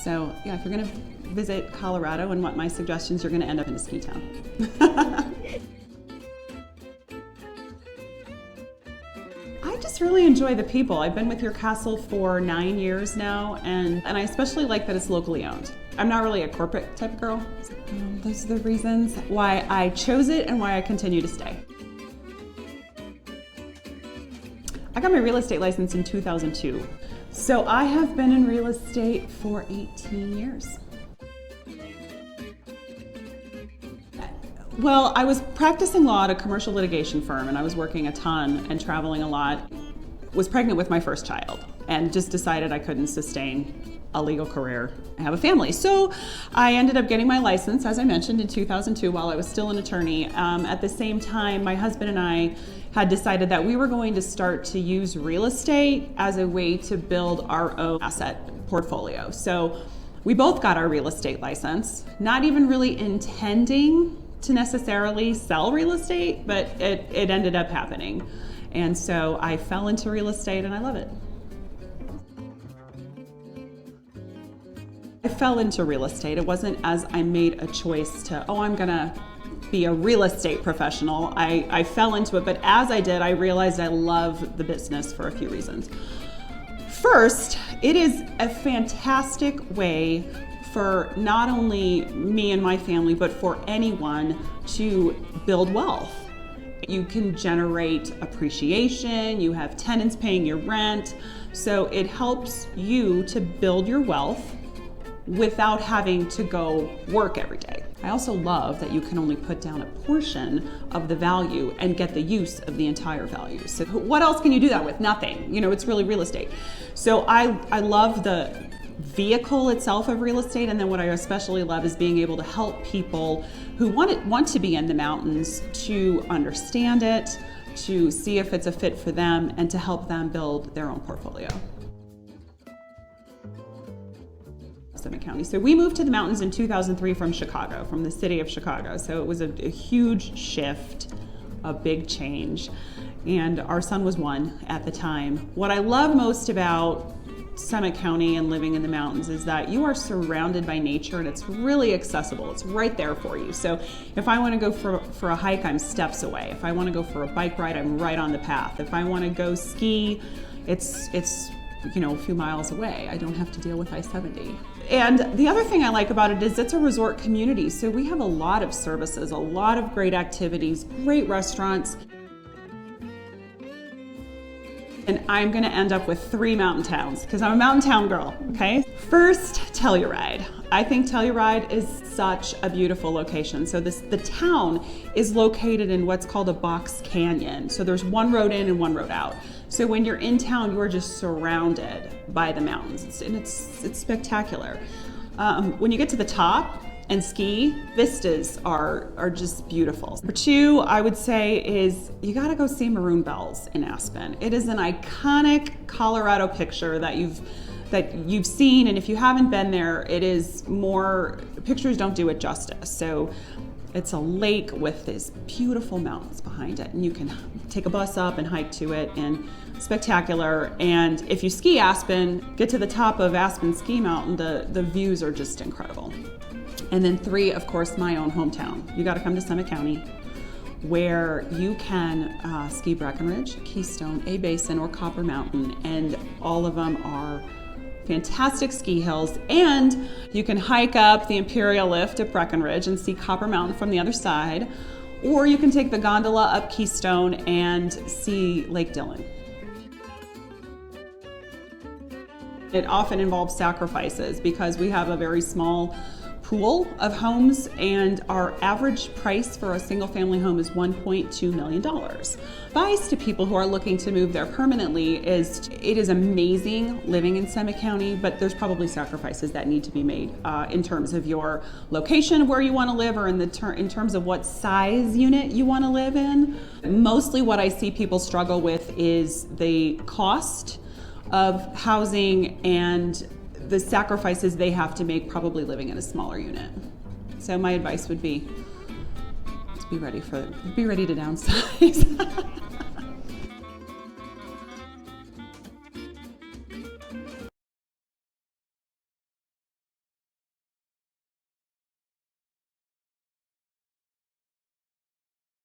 So yeah, if you're gonna visit Colorado and want my suggestions, you're gonna end up in a ski town. I just really enjoy the people. I've been with your castle for 9 years now, and I especially like that it's locally owned. I'm not really a corporate type of girl. Those are the reasons why I chose it and why I continue to stay. I got my real estate license in 2002. So I have been in real estate for 18 years. Well, I was practicing law at a commercial litigation firm, and I was working a ton and traveling a lot. Was pregnant with my first child and just decided I couldn't sustain a legal career and have a family. So I ended up getting my license, as I mentioned, in 2002 while I was still an attorney. At the same time, my husband and I had decided that we were going to start to use real estate as a way to build our own asset portfolio. So we both got our real estate license, not even really intending to necessarily sell real estate, but it ended up happening. And so I fell into real estate and I love it. I fell into real estate. It wasn't as I made a choice to, oh, I'm gonna be a real estate professional. I fell into it, but as I did, I realized I love the business for a few reasons. First, it is a fantastic way for not only me and my family, but for anyone to build wealth. You can generate appreciation, you have tenants paying your rent, so it helps you to build your wealth without having to go work every day. I also love that you can only put down a portion of the value and get the use of the entire value. So what else can you do that with? Nothing. You know, it's really real estate. So I love the vehicle itself of real estate, and then what I especially love is being able to help people who want to be in the mountains to understand it, to see if it's a fit for them, and to help them build their own portfolio. Summit County. So we moved to the mountains in 2003 from Chicago, from the city of Chicago. So it was a huge shift, a big change, and our son was 1 at the time. What I love most about Summit County and living in the mountains is that you are surrounded by nature and it's really accessible. It's right there for you. So if I want to go for a hike, I'm steps away. If I want to go for a bike ride, I'm right on the path. If I want to go ski, it's you know, a few miles away. I don't have to deal with I-70. And the other thing I like about it is it's a resort community. So we have a lot of services, a lot of great activities, great restaurants. And I'm gonna end up with 3 mountain towns because I'm a mountain town girl, okay? First, Telluride. I think Telluride is such a beautiful location. So the town is located in what's called a box canyon. So there's one road in and one road out. So when you're in town, you're just surrounded by the mountains, and it's spectacular. When you get to the top and ski, vistas are just beautiful. Number 2, I would say, is you gotta go see Maroon Bells in Aspen. It is an iconic Colorado picture that you've seen, and if you haven't been there, it is more, pictures don't do it justice. So it's a lake with these beautiful mountains behind it, and you can take a bus up and hike to it, and spectacular. And if you ski Aspen, get to the top of Aspen Ski Mountain, the views are just incredible. And then 3, of course, my own hometown. You gotta come to Summit County, where you can ski Breckenridge, Keystone, A Basin, or Copper Mountain, and all of them are fantastic ski hills, and you can hike up the Imperial Lift at Breckenridge and see Copper Mountain from the other side, or you can take the gondola up Keystone and see Lake Dillon. It often involves sacrifices because we have a very small pool of homes, and our average price for a single family home is $1.2 million. Advice to people who are looking to move there permanently is it is amazing living in Summit County, but there's probably sacrifices that need to be made in terms of your location of where you want to live, or in terms of what size unit you want to live in. Mostly what I see people struggle with is the cost of housing and the sacrifices they have to make probably living in a smaller unit. So my advice would be to be ready to downsize.